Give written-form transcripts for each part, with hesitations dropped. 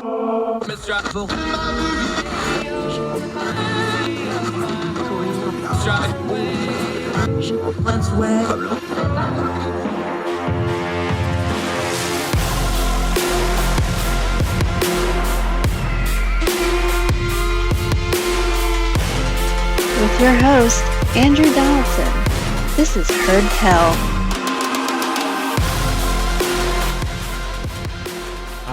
With your host, Andrew Donaldson. This is Heard Tell.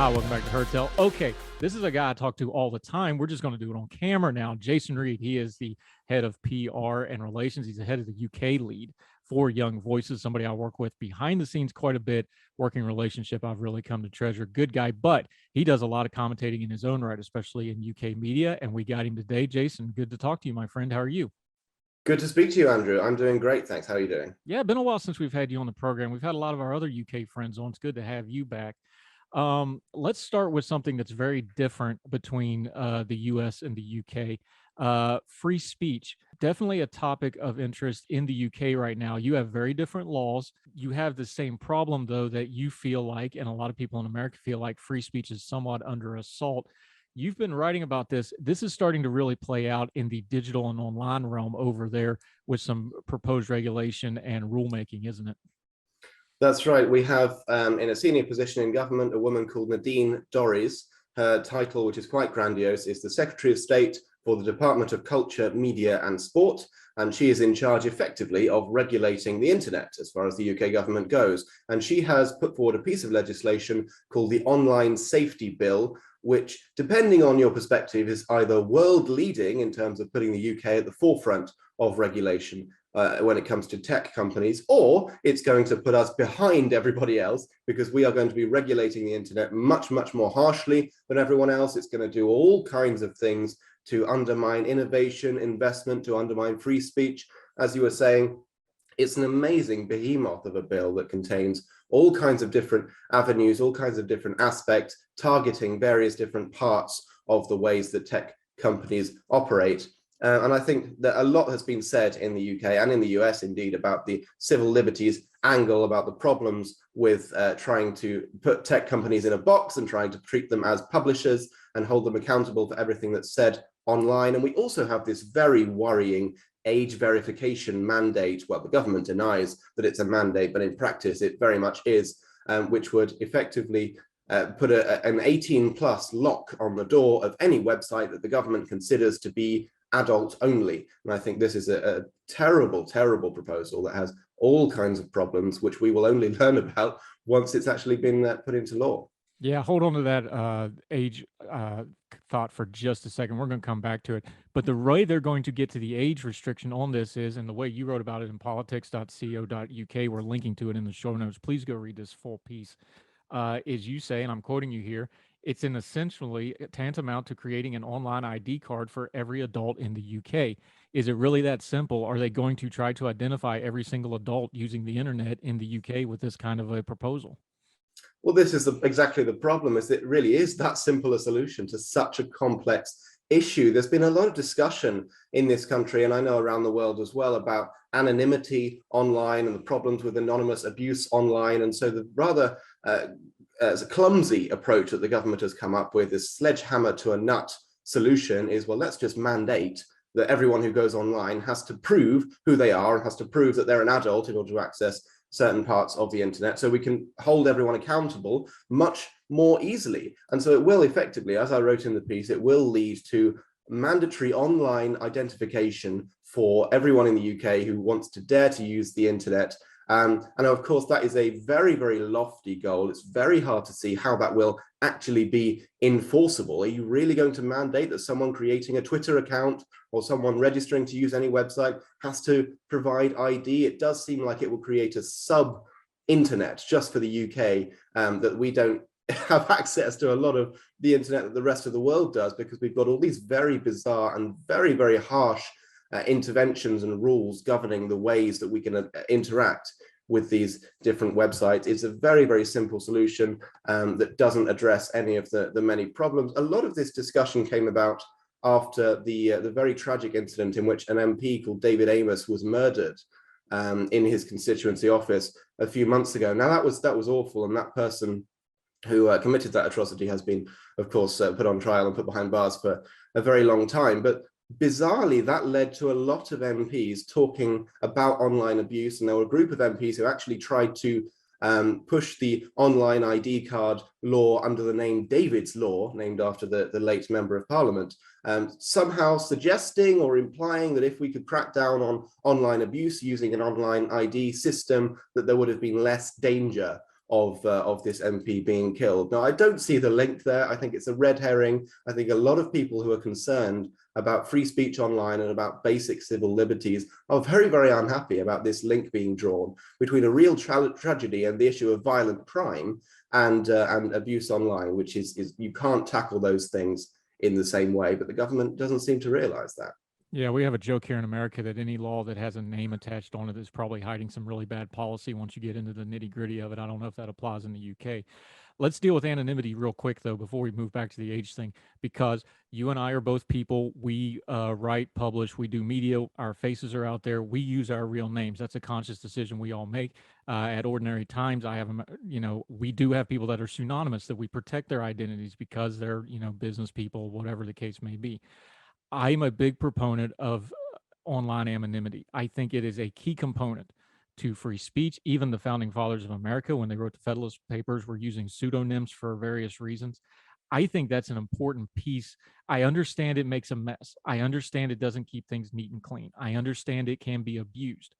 Welcome back to Heard Tell. Okay, this is a guy I talk to all the time. We're just going to do it on camera now. Jason Reed, he is the head of PR and relations. He's the head of the UK lead for Young Voices, somebody I work with behind the scenes quite a bit, working relationship I've really come to treasure. Good guy, but he does a lot of commentating in his own right, especially in UK media, and we got him today. Jason, good to talk to you, my friend. How are you? Good to speak to you, Andrew. I'm doing great, thanks. How are you doing? Yeah, been a while since we've had you on the program. We've had a lot of our other UK friends on. It's good to have you back. Let's start with something that's very different between the US and the UK. Free speech, definitely a topic of interest in the UK right now. You have very different laws. You have the same problem, though, that you feel like, and a lot of people in America feel like, free speech is somewhat under assault. You've been writing about this. This is starting to really play out in the digital and online realm over there with some proposed regulation and rulemaking, isn't it? That's right. We have, in a senior position in government, a woman called Nadine Dorries. Her title, which is quite grandiose, is the Secretary of State for the Department of Culture, Media and Sport. And she is in charge effectively of regulating the internet as far as the UK government goes. And she has put forward a piece of legislation called the Online Safety Bill, which, depending on your perspective, is either world leading in terms of putting the UK at the forefront of regulation when it comes to tech companies, or it's going to put us behind everybody else because we are going to be regulating the internet much, much more harshly than everyone else. It's going to do all kinds of things to undermine innovation, investment, to undermine free speech. As you were saying, it's an amazing behemoth of a bill that contains all kinds of different avenues, all kinds of different aspects, targeting various different parts of the ways that tech companies operate. And I think that a lot has been said in the UK and in the US, indeed, about the civil liberties angle, about the problems with trying to put tech companies in a box and trying to treat them as publishers and hold them accountable for everything that's said online. And we also have this very worrying age verification mandate. Well, the government denies that it's a mandate, but in practice it very much is, which would effectively put an 18 plus lock on the door of any website that the government considers to be adult only. And I think this is a terrible, terrible proposal that has all kinds of problems, which we will only learn about once it's actually been put into law. Yeah, hold on to that age thought for just a second. We're going to come back to it. But the way they're going to get to the age restriction on this is, and the way you wrote about it in politics.co.uk, we're linking to it in the show notes. Please go read this full piece. Is you say, and I'm quoting you here, it's an essentially tantamount to creating an online ID card for every adult in the UK. Is it really that simple? Are they going to try to identify every single adult using the internet in the UK with this kind of a proposal? Well, this is exactly the problem, is it really is that simple a solution to such a complex issue. There's been a lot of discussion in this country, and I know around the world as well, about anonymity online and the problems with anonymous abuse online. And so the rather as a clumsy approach that the government has come up with, this sledgehammer to a nut solution, is, well, let's just mandate that everyone who goes online has to prove who they are and has to prove that they're an adult in order to access certain parts of the internet, so we can hold everyone accountable much more easily. And so it will effectively, as I wrote in the piece, it will lead to mandatory online identification for everyone in the UK who wants to dare to use the internet. And of course, that is a very, very lofty goal. It's very hard to see how that will actually be enforceable. Are you really going to mandate that someone creating a Twitter account or someone registering to use any website has to provide ID? It does seem like it will create a sub-internet just for the UK, that we don't have access to a lot of the internet that the rest of the world does, because we've got all these very bizarre and very, very harsh interventions and rules governing the ways that we can interact with these different websites. It's a very, very simple solution that doesn't address any of the many problems. A lot of this discussion came about after the very tragic incident in which an MP called David Amos was murdered in his constituency office a few months ago. Now that was awful, and that person who committed that atrocity has been, of course, put on trial and put behind bars for a very long time. But bizarrely, that led to a lot of MPs talking about online abuse. And there were a group of MPs who actually tried to push the online ID card law under the name David's Law, named after the late member of parliament, somehow suggesting or implying that if we could crack down on online abuse using an online ID system, that there would have been less danger of this MP being killed. Now, I don't see the link there. I think it's a red herring. I think a lot of people who are concerned about free speech online and about basic civil liberties are very, very unhappy about this link being drawn between a real tragedy and the issue of violent crime and abuse online, which is you can't tackle those things in the same way, but the government doesn't seem to realize that. Yeah, we have a joke here in America that any law that has a name attached on it is probably hiding some really bad policy once you get into the nitty gritty of it. I don't know if that applies in the UK. Let's deal with anonymity real quick, though, before we move back to the age thing, because you and I are both people. We write, publish, we do media. Our faces are out there. We use our real names. That's a conscious decision we all make. At ordinary times, we do have people that are pseudonymous, that we protect their identities because they're, business people, whatever the case may be. I'm a big proponent of online anonymity. I think it is a key component to free speech. Even the founding fathers of America, when they wrote the Federalist Papers, were using pseudonyms for various reasons. I think that's an important piece. I understand it makes a mess. I understand it doesn't keep things neat and clean. I understand it can be abused.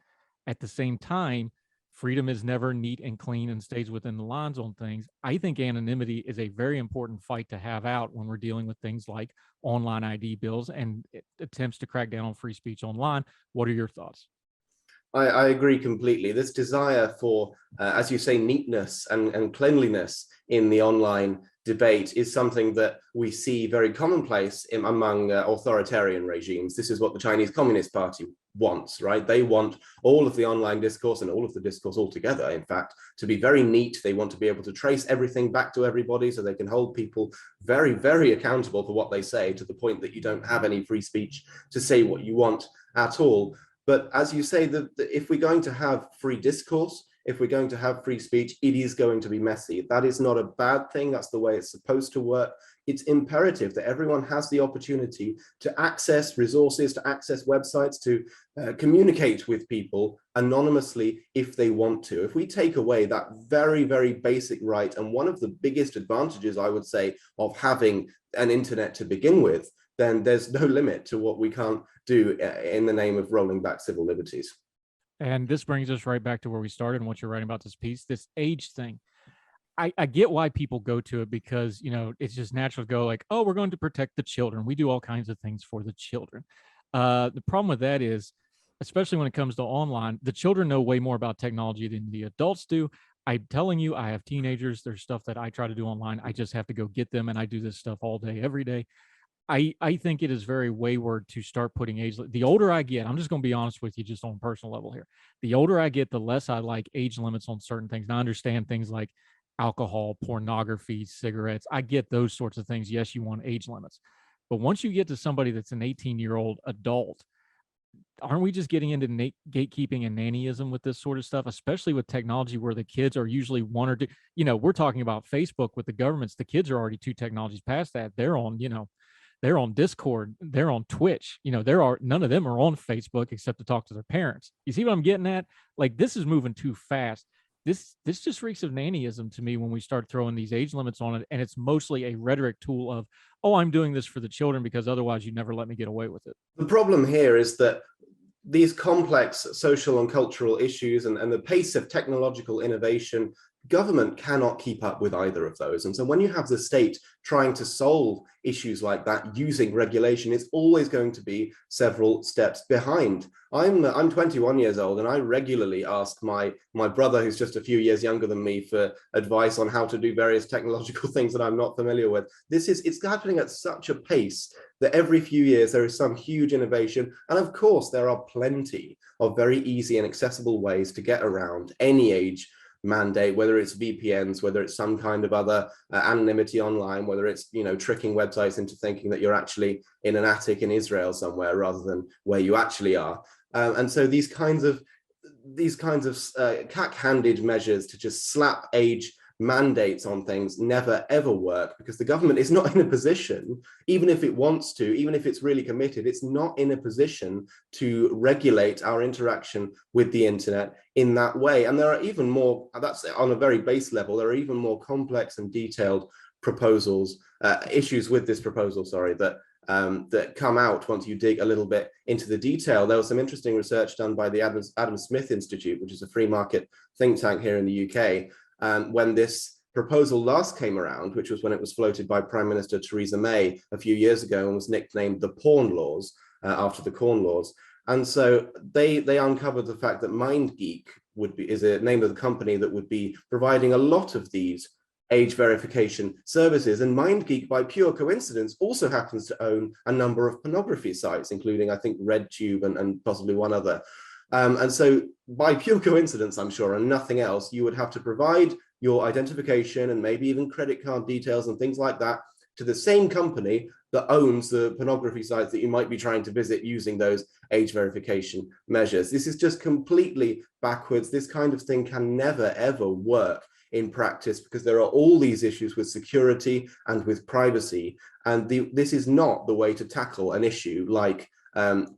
At the same time, freedom is never neat and clean and stays within the lines on things. I think anonymity is a very important fight to have out when we're dealing with things like online ID bills and attempts to crack down on free speech online. What are your thoughts? I agree completely. This desire for, as you say, neatness and cleanliness in the online debate is something that we see very commonplace among authoritarian regimes. This is what the Chinese Communist Party wants, right? They want all of the online discourse and all of the discourse altogether, in fact, to be very neat. They want to be able to trace everything back to everybody so they can hold people very, very accountable for what they say, to the point that you don't have any free speech to say what you want at all. But as you say, if we're going to have free discourse, if we're going to have free speech, it is going to be messy. That is not a bad thing. That's the way it's supposed to work. It's imperative that everyone has the opportunity to access resources, to access websites, to communicate with people anonymously if they want to. If we take away that very, very basic right, and one of the biggest advantages, I would say, of having an internet to begin with, then there's no limit to what we can't do in the name of rolling back civil liberties. And this brings us right back to where we started and what you're writing about this piece, this age thing. I get why people go to it, because, it's just natural to go like, oh, we're going to protect the children. We do all kinds of things for the children. The problem with that is, especially when it comes to online, the children know way more about technology than the adults do. I'm telling you, I have teenagers. There's stuff that I try to do online. I just have to go get them, and I do this stuff all day, every day. I think it is very wayward to start putting age. The older I get, I'm just going to be honest with you, just on a personal level here. The older I get, the less I like age limits on certain things. Now, I understand things like alcohol, pornography, cigarettes. I get those sorts of things. Yes, you want age limits. But once you get to somebody that's an 18-year-old adult, aren't we just getting into gatekeeping and nannyism with this sort of stuff, especially with technology where the kids are usually one or two? We're talking about Facebook with the governments. The kids are already two technologies past that. They're on Discord, they're on Twitch, none of them are on Facebook except to talk to their parents. You see what I'm getting at? Like, this is moving too fast. This just reeks of nannyism to me when we start throwing these age limits on it. And it's mostly a rhetoric tool of, oh, I'm doing this for the children because otherwise you never let me get away with it. The problem here is that these complex social and cultural issues and the pace of technological innovation, government cannot keep up with either of those. And so when you have the state trying to solve issues like that using regulation, it's always going to be several steps behind. I'm 21 years old, and I regularly ask my brother, who's just a few years younger than me, for advice on how to do various technological things that I'm not familiar with. It's happening at such a pace that every few years there is some huge innovation. And of course, there are plenty of very easy and accessible ways to get around any age mandate, whether it's VPNs, whether it's some kind of other anonymity online, whether it's tricking websites into thinking that you're actually in an attic in Israel somewhere rather than where you actually are. And so these kinds of cack-handed measures to just slap age mandates on things never ever work, because the government is not in a position, even if it wants to, even if it's really committed, it's not in a position to regulate our interaction with the internet in that way. And there are even more, that's on a very base level, there are even more complex and detailed proposals, issues with this proposal, sorry, that come out once you dig a little bit into the detail. There was some interesting research done by the Adam Smith Institute, which is a free market think tank here in the UK. When this proposal last came around, which was when it was floated by Prime Minister Theresa May a few years ago and was nicknamed the Porn Laws, after the Corn Laws. And so they uncovered the fact that MindGeek is a name of the company that would be providing a lot of these age verification services. And MindGeek, by pure coincidence, also happens to own a number of pornography sites, including, I think, RedTube and possibly one other. And so by pure coincidence, I'm sure, and nothing else, you would have to provide your identification and maybe even credit card details and things like that to the same company that owns the pornography sites that you might be trying to visit using those age verification measures. This is just completely backwards. This kind of thing can never, ever work in practice, because there are all these issues with security and with privacy. And this is not the way to tackle an issue like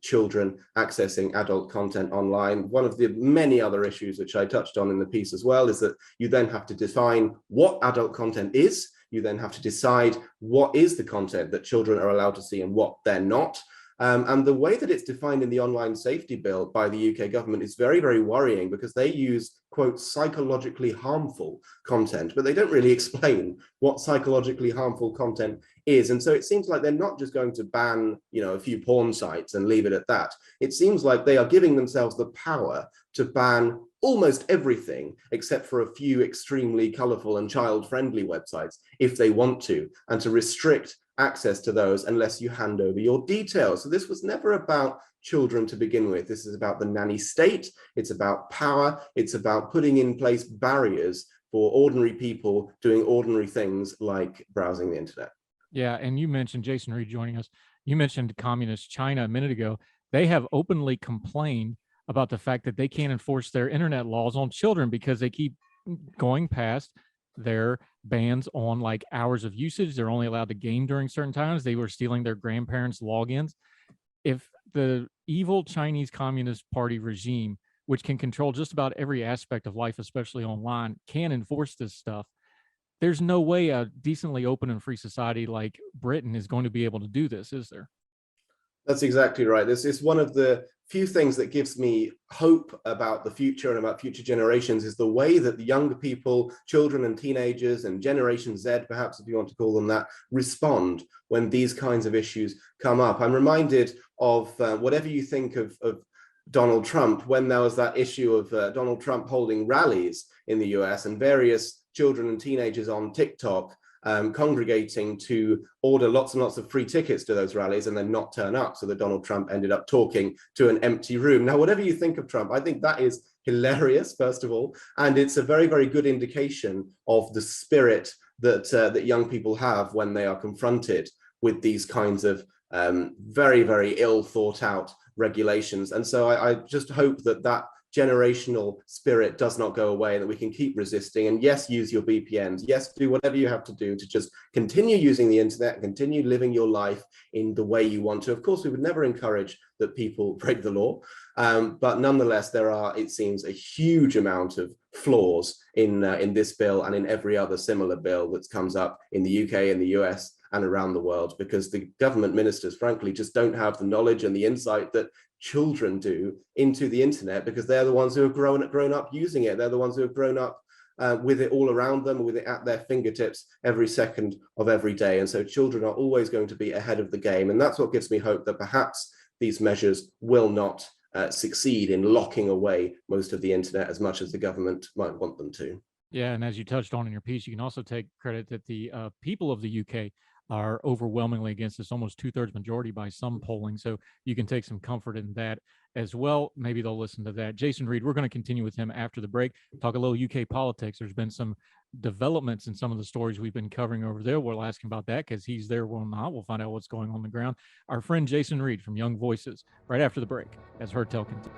children accessing adult content online. One of the many other issues which I touched on in the piece as well is that you then have to define what adult content is. You then have to decide what is the content that children are allowed to see and what they're not. And the way that it's defined in the Online Safety Bill by the UK government is very, very worrying, because they use, quote, psychologically harmful content, but they don't really explain what psychologically harmful content is. And so it seems like they're not just going to ban, a few porn sites and leave it at that. It seems like they are giving themselves the power to ban almost everything except for a few extremely colorful and child-friendly websites if they want to, and to restrict access to those unless you hand over your details. So this was never about children to begin with. This is about the nanny state. It's about power. It's about putting in place barriers for ordinary people doing ordinary things like browsing the internet. Yeah, and you mentioned, Jason Reed joining us, you mentioned communist China a minute ago. They have openly complained about the fact that they can't enforce their internet laws on children because they keep going past their bans on like hours of usage. They're only allowed to game during certain times. They were stealing their grandparents' logins. If the evil Chinese Communist Party regime, which can control just about every aspect of life, especially online, can enforce this stuff, there's no way a decently open and free society like Britain is going to be able to do this, is there? That's exactly right. This is one of the few things that gives me hope about the future and about future generations, is the way that the younger people, children and teenagers and Generation Z, perhaps if you want to call them that, respond when these kinds of issues come up. I'm reminded of whatever you think of Donald Trump, when there was that issue of Donald Trump holding rallies in the US and various children and teenagers on TikTok congregating to order lots and lots of free tickets to those rallies and then not turn up, so that Donald Trump ended up talking to an empty room. Now, whatever you think of Trump, I think that is hilarious, first of all, and it's a very, very good indication of the spirit that that young people have when they are confronted with these kinds of very, very ill thought out regulations. And so I just hope that that generational spirit does not go away, and that we can keep resisting. And yes, use your VPNs. Yes, do whatever you have to do to just continue using the internet, continue living your life in the way you want to. Of course, we would never encourage that people break the law, but nonetheless, there are, it seems, a huge amount of flaws in this bill and in every other similar bill that comes up in the UK, in the US, and around the world, because the government ministers, frankly, just don't have the knowledge and the insight that children do into the internet, because they're the ones who have grown up using it. They're the ones who have grown up with it all around them, with it at their fingertips every second of every day. And so children are always going to be ahead of the game. And that's what gives me hope that perhaps these measures will not succeed in locking away most of the internet as much as the government might want them to. Yeah, and as you touched on in your piece, you can also take credit that the people of the UK are overwhelmingly against this, almost 2/3 majority by some polling. So you can take some comfort in that as well. Maybe they'll listen to that. Jason Reed, we're going to continue with him after the break, talk a little UK politics. There's been some developments in some of the stories we've been covering over there. We'll ask him about that because he's there. We'll not. We'll find out what's going on the ground. Our friend Jason Reed from Young Voices, right after the break, as Heard Tell continues.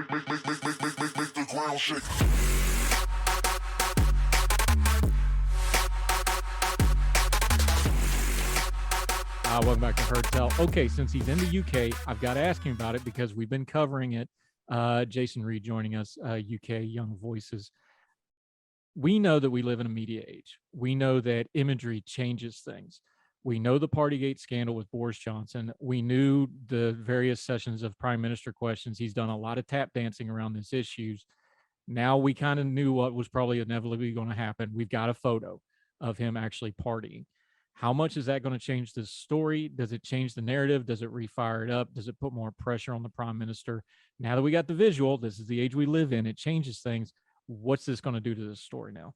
the ground shake. Welcome back to Heard Tell. Okay, since he's in the UK, I've got to ask him about it because we've been covering it. Jason Reed joining us, UK Young Voices. We know that we live in a media age. We know that imagery changes things. We know the Partygate scandal with Boris Johnson. We knew the various sessions of Prime Minister questions. He's done a lot of tap dancing around these issues. Now we kind of knew what was probably inevitably going to happen. We've got a photo of him actually partying. How much is that going to change this story? Does it change the narrative? Does it refire it up? Does it put more pressure on the prime minister? Now that we got the visual, this is the age we live in. It changes things. What's this going to do to this story now?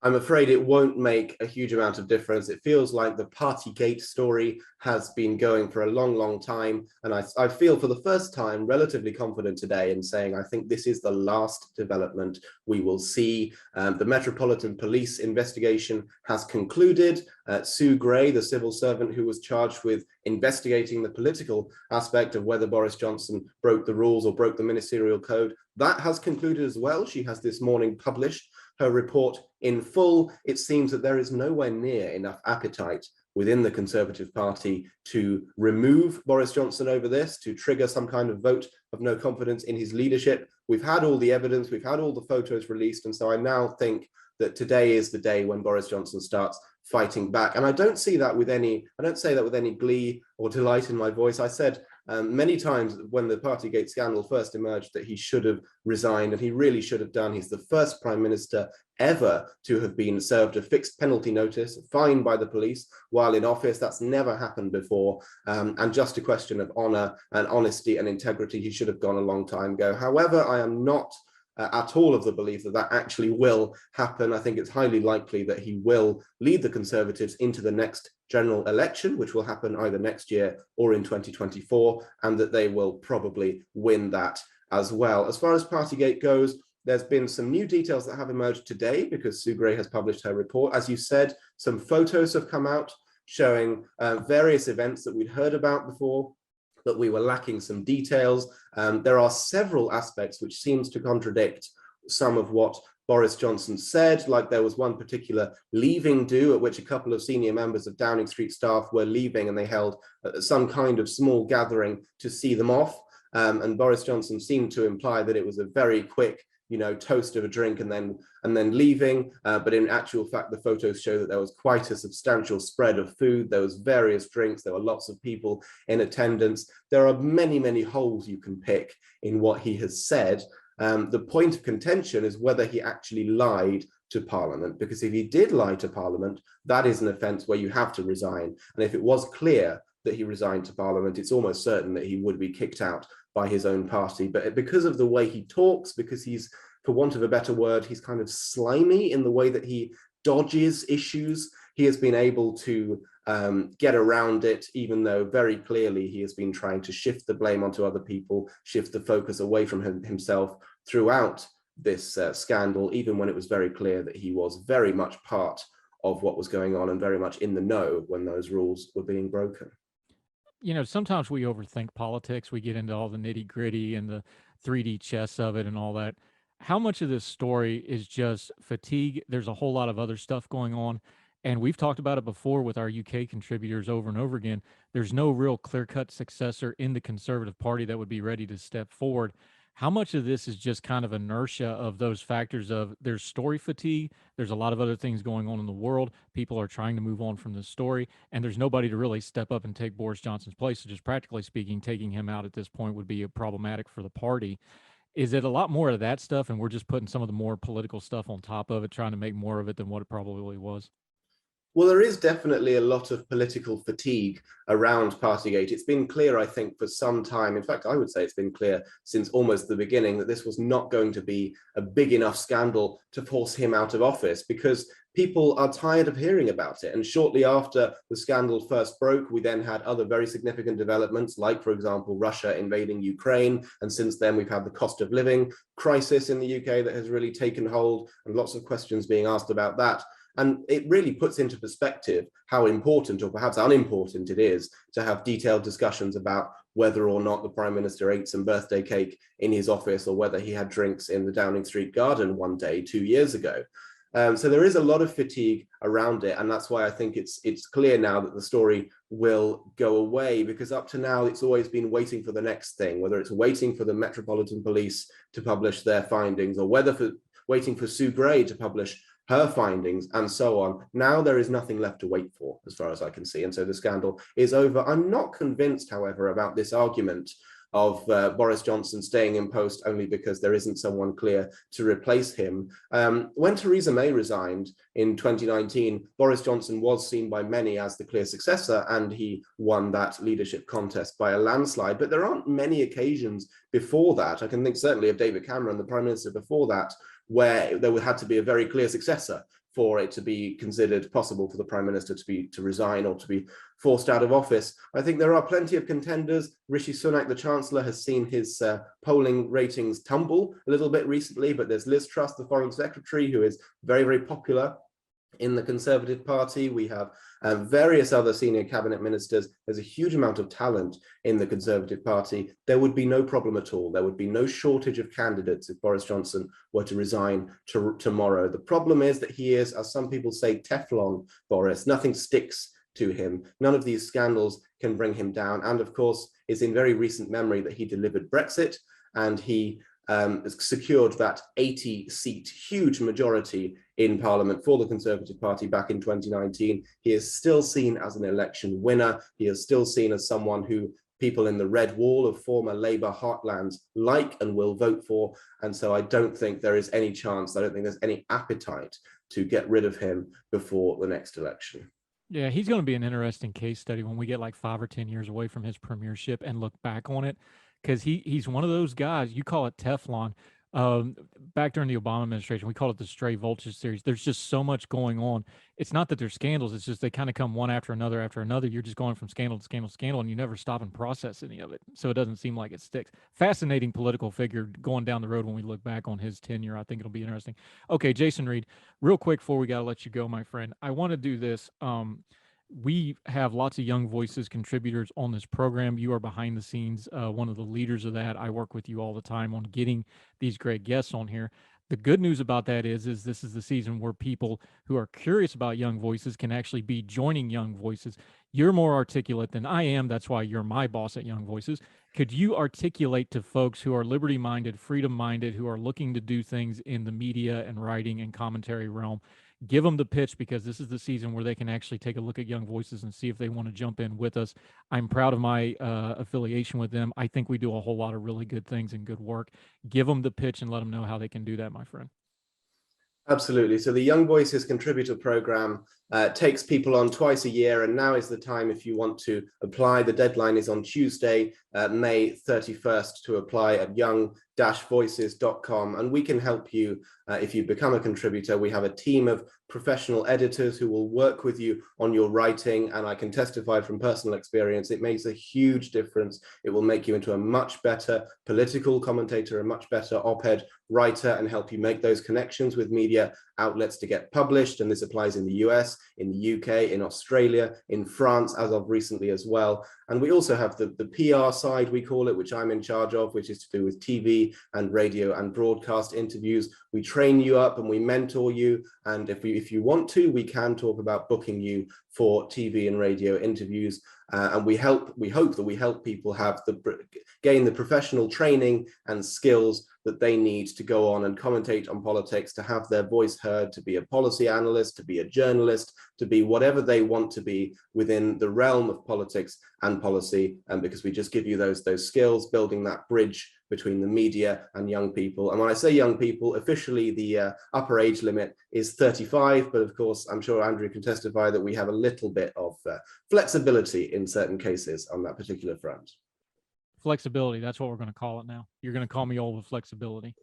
I'm afraid it won't make a huge amount of difference. It feels like the Partygate story has been going for a long, long time. And I feel for the first time relatively confident today in saying I think this is the last development we will see. The Metropolitan Police investigation has concluded. Sue Gray, the civil servant who was charged with investigating the political aspect of whether Boris Johnson broke the rules or broke the ministerial code, that has concluded as well. She has this morning published her report in full. It seems that there is nowhere near enough appetite within the Conservative Party to remove Boris Johnson over this, to trigger some kind of vote of no confidence in his leadership. We've had all the evidence, we've had all the photos released, and so I now think that today is the day when Boris Johnson starts fighting back. And I don't say that with any glee or delight in my voice. I said many times when the Partygate scandal first emerged that he should have resigned, and he really should have done. He's the first prime minister ever to have been served a fixed penalty notice, fined by the police while in office. That's never happened before. And just a question of honor and honesty and integrity, he should have gone a long time ago. However, I am not at all of the belief that that actually will happen. I think it's highly likely that he will lead the Conservatives into the next general election, which will happen either next year or in 2024, and that they will probably win that as well. As far as Partygate goes, there's been some new details that have emerged today because Sue Gray has published her report. As you said, some photos have come out showing various events that we'd heard about before, but we were lacking some details. There are several aspects which seems to contradict some of what Boris Johnson said, like there was one particular leaving do at which a couple of senior members of Downing Street staff were leaving and they held some kind of small gathering to see them off. And Boris Johnson seemed to imply that it was a very quick, toast of a drink and then leaving. But in actual fact, the photos show that there was quite a substantial spread of food. There was various drinks. There were lots of people in attendance. There are many, many holes you can pick in what he has said. The point of contention is whether he actually lied to Parliament, because if he did lie to Parliament, that is an offence where you have to resign. And if it was clear that he resigned to Parliament, it's almost certain that he would be kicked out by his own party. But because of the way he talks, because he's, for want of a better word, he's kind of slimy in the way that he dodges issues, he has been able to get around it, even though very clearly he has been trying to shift the blame onto other people, shift the focus away from himself throughout this scandal, even when it was very clear that he was very much part of what was going on and very much in the know when those rules were being broken. Sometimes we overthink politics. We get into all the nitty gritty and the 3D chess of it and all that. How much of this story is just fatigue? There's a whole lot of other stuff going on. And we've talked about it before with our UK contributors over and over again. There's no real clear-cut successor in the Conservative Party that would be ready to step forward. How much of this is just kind of inertia of those factors of there's story fatigue, there's a lot of other things going on in the world, people are trying to move on from this story, and there's nobody to really step up and take Boris Johnson's place. So just practically speaking, taking him out at this point would be problematic for the party. Is it a lot more of that stuff, and we're just putting some of the more political stuff on top of it, trying to make more of it than what it probably was? Well, there is definitely a lot of political fatigue around Partygate. It's been clear, I think, for some time. In fact, I would say it's been clear since almost the beginning that this was not going to be a big enough scandal to force him out of office, because people are tired of hearing about it. And shortly after the scandal first broke, we then had other very significant developments, like, for example, Russia invading Ukraine. And since then, we've had the cost of living crisis in the UK that has really taken hold, and lots of questions being asked about that. And it really puts into perspective how important, or perhaps unimportant, it is to have detailed discussions about whether or not the Prime Minister ate some birthday cake in his office or whether he had drinks in the Downing Street Garden one day 2 years ago. So there is a lot of fatigue around it, and that's why I think it's clear now that the story will go away, because up to now it's always been waiting for the next thing, whether it's waiting for the Metropolitan Police to publish their findings, or waiting for Sue Gray to publish her findings, and so on. Now there is nothing left to wait for, as far as I can see, and so the scandal is over. I'm not convinced, however, about this argument of Boris Johnson staying in post only because there isn't someone clear to replace him. When Theresa May resigned in 2019, Boris Johnson was seen by many as the clear successor, and he won that leadership contest by a landslide. But there aren't many occasions before that. I can think certainly of David Cameron, the Prime Minister before that, where there had to be a very clear successor for it to be considered possible for the Prime Minister to resign or to be forced out of office. I think there are plenty of contenders. Rishi Sunak, the Chancellor, has seen his polling ratings tumble a little bit recently, but there's Liz Truss, the Foreign Secretary, who is very, very popular in the Conservative Party. We have various other senior cabinet ministers. There's a huge amount of talent in the Conservative Party. There would be no problem at all. There would be no shortage of candidates if Boris Johnson were to resign tomorrow. The problem is that he is, as some people say, Teflon Boris. Nothing sticks to him. None of these scandals can bring him down. And of course, it's in very recent memory that he delivered Brexit, and he secured that 80-seat huge majority in Parliament for the Conservative Party back in 2019. He is still seen as an election winner. He is still seen as someone who people in the red wall of former Labour heartlands like and will vote for. And so I don't think there is any chance, I don't think there's any appetite to get rid of him before the next election. Yeah, he's going to be an interesting case study when we get like 5 or 10 years away from his premiership and look back on it, because he's one of those guys. You call it Teflon. Back during the Obama administration, we call it the stray vulture series. There's just so much going on. It's not that there's scandals. It's just they kind of come one after another after another. You're just going from scandal to scandal to scandal, and you never stop and process any of it. So it doesn't seem like it sticks. Fascinating political figure going down the road when we look back on his tenure. I think it'll be interesting. Okay, Jason Reed, real quick before we got to let you go, my friend, I want to do this. We have lots of young voices, contributors on this program. You are behind the scenes, one of the leaders of that. I work with you all the time on getting these great guests on here. The good news about that is this is the season where people who are curious about young voices can actually be joining young voices. You're more articulate than I am. That's why you're my boss at Young Voices. Could you articulate to folks who are liberty-minded, freedom-minded, who are looking to do things in the media and writing and commentary realm? Give them the pitch, because this is the season where they can actually take a look at Young Voices and see if they want to jump in with us. I'm proud of my affiliation with them. I think we do a whole lot of really good things and good work. Give them the pitch and let them know how they can do that, my friend. Absolutely. So the Young Voices contributor program takes people on twice a year, and now is the time if you want to apply. The deadline is on Tuesday, May 31st, to apply at young-voices.com, and we can help you if you become a contributor. We have a team of professional editors who will work with you on your writing, and I can testify from personal experience, it makes a huge difference. It will make you into a much better political commentator, a much better op-ed writer, and help you make those connections with media outlets to get published. And this applies in the US, in the UK, in Australia, in France, as of recently as well. And we also have the PR side, we call it, which I'm in charge of, which is to do with TV and radio and broadcast interviews. We train you up and we mentor you. And if you want to, we can talk about booking you for TV and radio interviews. And we hope that we help people gain the professional training and skills that they need to go on and commentate on politics, to have their voice heard, to be a policy analyst, to be a journalist, to be whatever they want to be within the realm of politics and policy. And because we just give you those skills, building that bridge between the media and young people. And when I say young people, officially the upper age limit is 35, but of course, I'm sure Andrew can testify that we have a little bit of flexibility in certain cases on that particular front. Flexibility, that's what we're going to call it now. You're going to call me old with flexibility.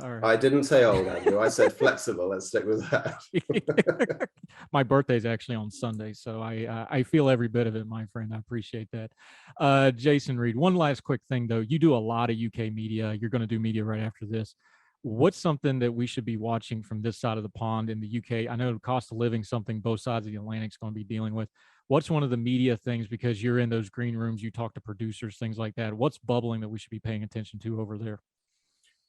All right. I didn't say old, Andrew. I said flexible. Let's stick with that. My birthday's actually on Sunday, so I feel every bit of it, my friend. I appreciate that. Jason Reed, one last quick thing, though. You do a lot of UK media. You're going to do media right after this. What's something that we should be watching from this side of the pond in the UK? I know the cost of living, something both sides of the Atlantic is going to be dealing with. what's one of the media things, because you're in those green rooms, you talk to producers, things like that. What's bubbling that we should be paying attention to over there?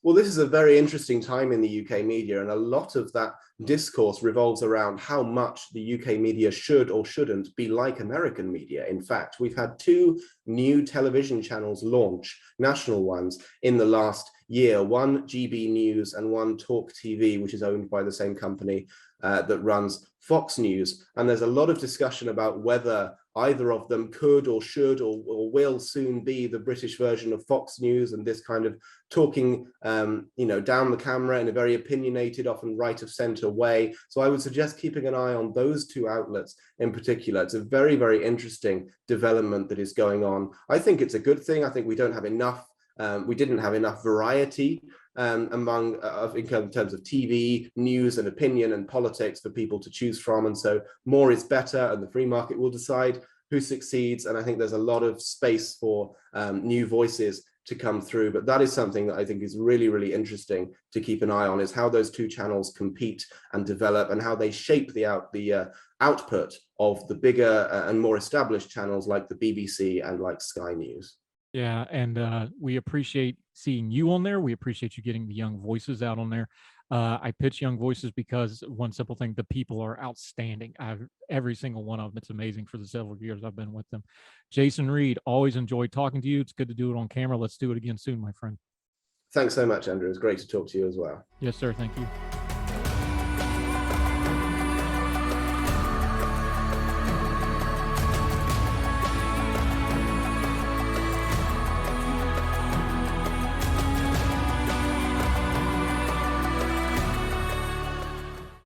Well, this is a very interesting time in the UK media, and a lot of that discourse revolves around how much the UK media should or shouldn't be like American media. In fact, we've had 2 new television channels launch, national ones, in the last year, one GB News and one Talk TV, which is owned by the same company that runs Fox News. And there's a lot of discussion about whether either of them could or should or will soon be the British version of Fox News, and this kind of talking, down the camera in a very opinionated, often right of center way. So I would suggest keeping an eye on those 2 outlets in particular. It's a very, very interesting development that is going on. I think it's a good thing. I think we don't have enough. We didn't have enough variety in terms of TV, news and opinion and politics for people to choose from. And so more is better, and the free market will decide who succeeds. And I think there's a lot of space for new voices to come through. But that is something that I think is really, really interesting to keep an eye on, is how those 2 channels compete and develop, and how they shape the output of the bigger and more established channels like the BBC and like Sky News. Yeah, and we appreciate seeing you on there. We appreciate you getting the young voices out on there. I pitch young voices because one simple thing: the people are outstanding. Every single one of them. It's amazing for the several years I've been with them. Jason Reed, always enjoyed talking to you. It's good to do it on camera. Let's do it again soon, my friend. Thanks so much, Andrew. It's great to talk to you as well. Yes, sir. Thank you.